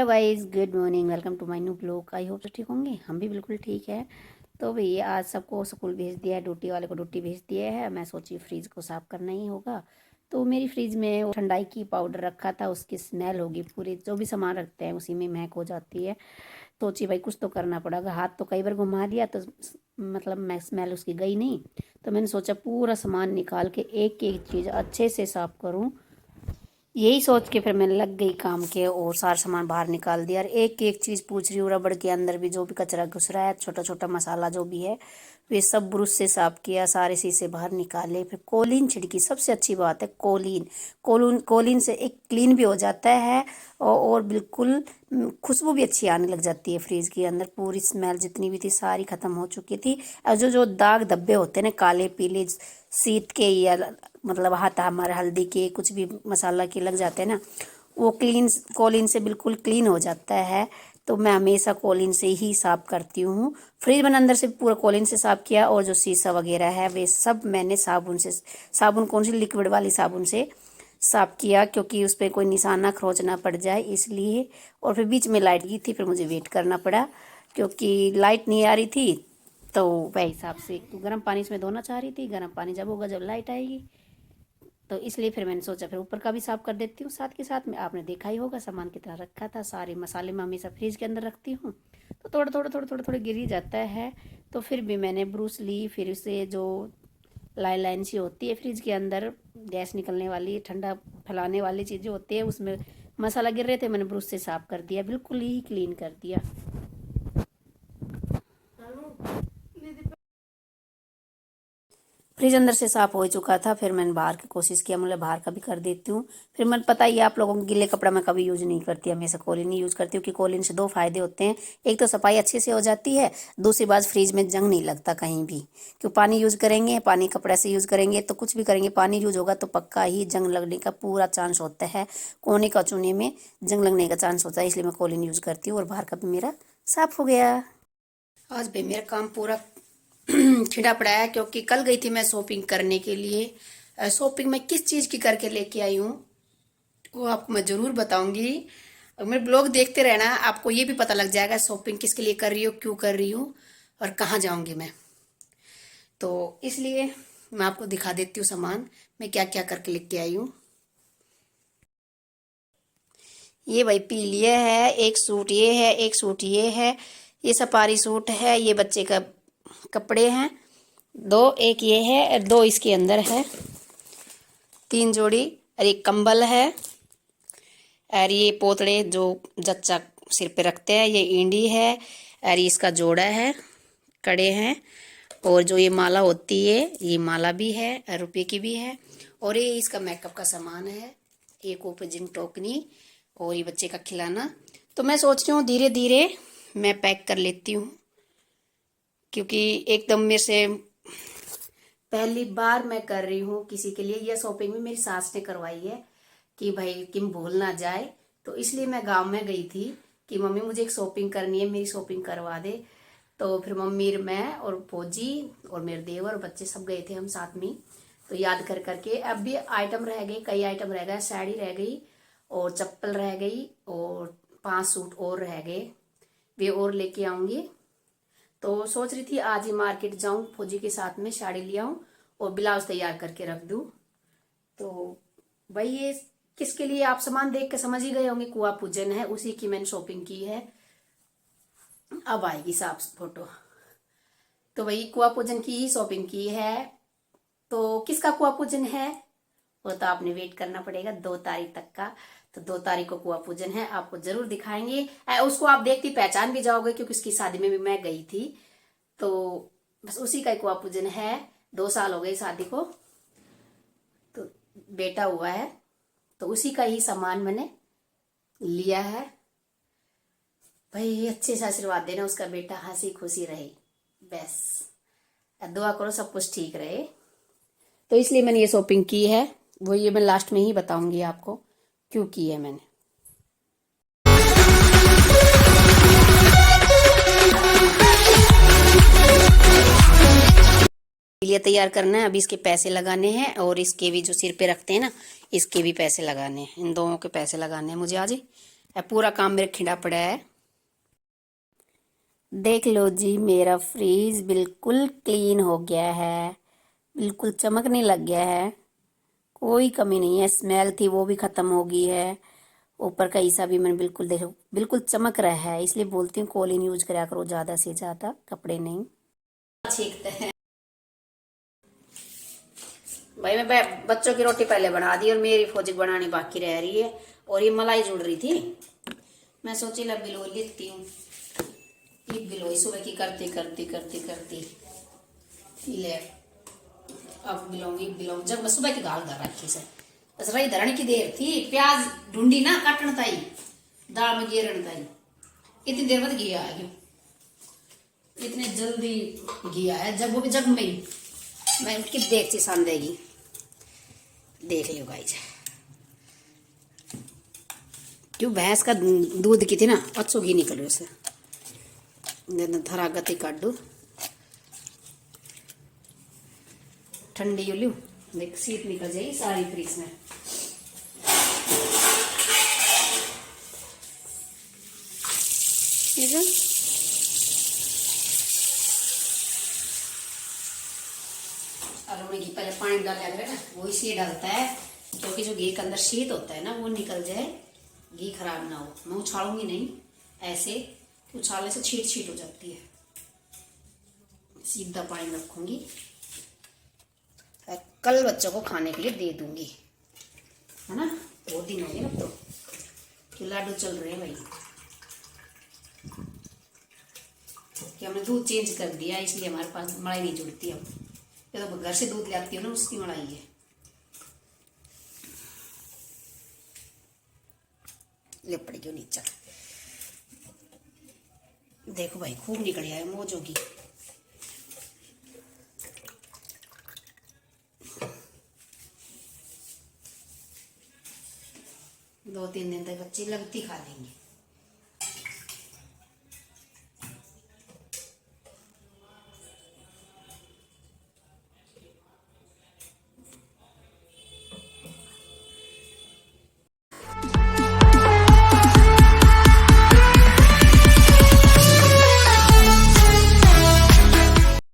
Hello guys, good morning. Welcome to my new blog. I hope सब ठीक होंगे। हम भी बिल्कुल ठीक है। तो भैया आज सबको स्कूल भेज दिया है, ड्यूटी वाले को ड्यूटी भेज दिया है। मैं सोची फ्रिज को साफ़ करना ही होगा। तो मेरी फ्रिज में वो ठंडाई की पाउडर रखा था, उसकी स्मेल होगी पूरी। जो भी सामान रखते हैं उसी में महक हो जाती है। सोची भाई कुछ तो करना पड़ेगा। हाथ तो कई बार घुमा दिया तो मतलब मैं स्मेल उसकी गई नहीं। तो मैंने सोचा पूरा सामान निकाल के एक एक चीज़ अच्छे से साफ़ करूँ। यही सोच के फिर मैं लग गई काम के और सारा सामान बाहर निकाल दिया। और एक एक चीज़ पूछ रही हूँ। रबड़ के अंदर भी जो भी कचरा घुस रहा है, छोटा छोटा मसाला जो भी है, वे सब ब्रश से साफ किया, सारे शीशे बाहर निकाले। फिर कोलिन छिड़की। सबसे अच्छी बात है कोलिन। कोलिन से एक क्लीन भी हो जाता है और बिल्कुल खुशबू भी अच्छी आने लग जाती है। फ्रिज के अंदर पूरी स्मेल जितनी भी थी सारी ख़त्म हो चुकी थी। और जो जो दाग धब्बे होते हैं ना, काले पीले शीत के या मतलब हाथ हमारे हल्दी के कुछ भी मसाला के लग जाते हैं ना, वो कोलिन से बिल्कुल क्लीन हो जाता है। तो मैं हमेशा कोलिन से ही साफ़ करती हूँ। फ्रिज मैंने अंदर से पूरा कोलिन से साफ़ किया और जो शीशा वगैरह है वे सब मैंने साबुन कौन सी, लिक्विड वाली साबुन से साफ़ किया, क्योंकि उस पर कोई निशान ना खरोच ना पड़ जाए इसलिए। और फिर बीच में लाइट गई थी, फिर मुझे वेट करना पड़ा क्योंकि लाइट नहीं आ रही थी। तो वही हिसाब से तो गर्म पानी इसमें धोना चाह रही थी। गर्म पानी जब होगा जब लाइट आएगी, तो इसलिए फिर मैंने सोचा फिर ऊपर का भी साफ़ कर देती हूँ। साथ के साथ में आपने देखा ही होगा सामान कितना रखा था। सारे मसाले मैं हमेशा फ्रिज के अंदर रखती हूँ, तो थोड़ा गिर ही जाता है। तो फिर भी मैंने ब्रूस ली। फिर उसे जो लाइन लाइन सी होती है फ्रिज के अंदर, गैस निकलने वाली, ठंडा फैलाने वाली चीज़ें होती है, उसमें मसाला गिर रहे थे, मैंने ब्रूस से साफ़ कर दिया, बिल्कुल ही क्लीन कर दिया। फ्रिज अंदर से साफ़ हो चुका था। फिर मैंने बाहर की कोशिश किया, मतलब बाहर का भी कर देती हूँ। फिर मैंने पता ही है आप लोगों को, गीले कपड़ा मैं कभी यूज़ नहीं करती, हमेशा कोलिन ही यूज़ करती हूँ कि कोलिन से दो फायदे होते हैं। एक तो सफाई अच्छे से हो जाती है, दूसरी बात फ्रिज में जंग नहीं लगता कहीं भी। क्यों, पानी यूज़ करेंगे, पानी कपड़ा से यूज़ करेंगे तो कुछ भी करेंगे, पानी यूज होगा तो पक्का ही जंग लगने का पूरा चांस होता है। कोने का चूने में जंग लगने का चांस होता है, इसलिए मैं कोलिन यूज़ करती हूँ। और बाहर का भी मेरा साफ़ हो गया। आज भी मेरा काम पूरा छिड़ा पड़ा है, क्योंकि कल गई थी मैं शॉपिंग करने के लिए। शॉपिंग में किस चीज़ की करके लेके आई हूँ वो आपको मैं ज़रूर बताऊंगी। मेरे ब्लॉग देखते रहना, आपको ये भी पता लग जाएगा शॉपिंग किसके लिए कर रही हूँ, क्यों कर रही हूँ और कहाँ जाऊंगी मैं। तो इसलिए मैं आपको दिखा देती हूँ सामान मैं क्या क्या करके लेके आई हूँ। ये भाई पीलिए है, एक सूट ये है, एक सूट ये है, ये सफारी सूट है, ये बच्चे का कपड़े हैं दो, एक ये है और दो इसके अंदर है, तीन जोड़ी। और एक कंबल है, और ये पोतड़े जो जच्चा सिर पे रखते हैं, ये इंडी है, और ये इसका जोड़ा है, कड़े हैं। और जो ये माला होती है, ये माला भी है और रुपये की भी है। और ये इसका मेकअप का सामान है, एक ओपजिंग टोकनी, और ये बच्चे का खिलाना। तो मैं सोच रही हूँ धीरे धीरे मैं पैक कर लेती हूँ, क्योंकि एकदम मेरे से पहली बार मैं कर रही हूँ किसी के लिए। यह शॉपिंग भी मेरी सास ने करवाई है कि भाई किम भूल ना जाए। तो इसलिए मैं गांव में गई थी कि मम्मी मुझे एक शॉपिंग करनी है, मेरी शॉपिंग करवा दे। तो फिर मम्मी, मैं और फौजी और मेरे देवर और बच्चे सब गए थे हम साथ में। तो याद कर करके अब भी आइटम रह गए, कई आइटम रह गए। साड़ी रह गई और चप्पल रह गई और 5 सूट और रह गए, वे और लेके आऊंगी। तो सोच रही थी आज ही मार्केट जाऊं, फौजी के साथ में साड़ी ले आऊं और ब्लाउज तैयार करके रख दूं। तो भाई ये किसके लिए आप सामान देख के समझ ही गए होंगे, कुआ पूजन है, उसी की मैंने शॉपिंग की है। अब आएगी साफ फोटो। तो वही कुआ पूजन की ही शॉपिंग की है। तो किसका कुआ पूजन है वो तो आपने वेट करना पड़ेगा 2 तारीख तक का। तो 2 तारीख को कुआ पूजन है, आपको जरूर दिखाएंगे। उसको आप देखती पहचान भी जाओगे, क्योंकि उसकी शादी में भी मैं गई थी। तो बस उसी का कुआ पूजन है। 2 साल हो गए शादी को, तो बेटा हुआ है, तो उसी का ही सामान मैंने लिया है। भाई अच्छे से आशीर्वाद देना, उसका बेटा हंसी खुशी रहे, बस दुआ करो सब कुछ ठीक रहे। तो इसलिए मैंने ये शॉपिंग की है, वो ये मैं लास्ट में ही बताऊंगी आपको क्यों की है मैंने। लिए तैयार करना है, अभी इसके पैसे लगाने हैं और इसके भी जो सिर पे रखते हैं ना, इसके भी पैसे लगाने हैं। इन दोनों के पैसे लगाने हैं मुझे आज। पूरा काम मेरे खिंडा पड़ा है। देख लो जी, मेरा फ्रीज बिल्कुल क्लीन हो गया है, बिल्कुल चमकने लग गया है, कोई कमी नहीं है। स्मेल थी वो भी खत्म हो गई है। ऊपर का हिस्सा भी मैंने बिल्कुल देखो बिल्कुल चमक रहा है। इसलिए बोलती हूँ कोलिन यूज करा करो ज़्यादा से ज़्यादा, कपड़े नहीं छींकते हैं। भाई मैं बच्चों की रोटी पहले बना दी और मेरी फौजी बनानी बाकी रह रही है। और ये मलाई जुड़ रही थी, मैं सोची ला बिलो लेती हूँ। ये बिलोई सुबह की करती करती करती करती ले अब बिलोंगी जब मैं सुबह की गाल कर रखी से बस रही धरने की देर थी। प्याज ढूंढी ना काटन ताई, दाल में गेरन ताई, इतनी देर बाद घी आया। क्यों इतने जल्दी घी आया? जब वो भी जग में ही मैं उनकी देख सी सान देगी। देख लियो गाइस, क्यों भैंस का दूध की थी ना, अच्छो घी निकल उसे थरा गति काट दू ठंडी हो लियो। देख सीट निकल जाएगी सारी फ्रीज में। आलू में घी पहले पानी डाल ना, वो इसलिए डालता है क्योंकि जो घी के अंदर शीत होता है ना वो निकल जाए, घी खराब ना हो। मैं उछालूंगी नहीं, ऐसे उछालने से छीट छीट हो जाती है। सीधा पानी रखूंगी, कल बच्चों को खाने के लिए दे दूंगी, है ना। 2 दिन हो गए ना तो कि लाडू चल रहे हैं भाई, कि हमने दूध चेंज कर दिया इसलिए हमारे पास मलाई नहीं जुड़ती। अब ये तो घर से दूध ले आती हो ना, उसकी मलाई है। ले पड़ी क्यों नीचा, देखो भाई खूब निकल आया मोजों की। दो तीन दिन तक बच्चे लगती खा लेंगे।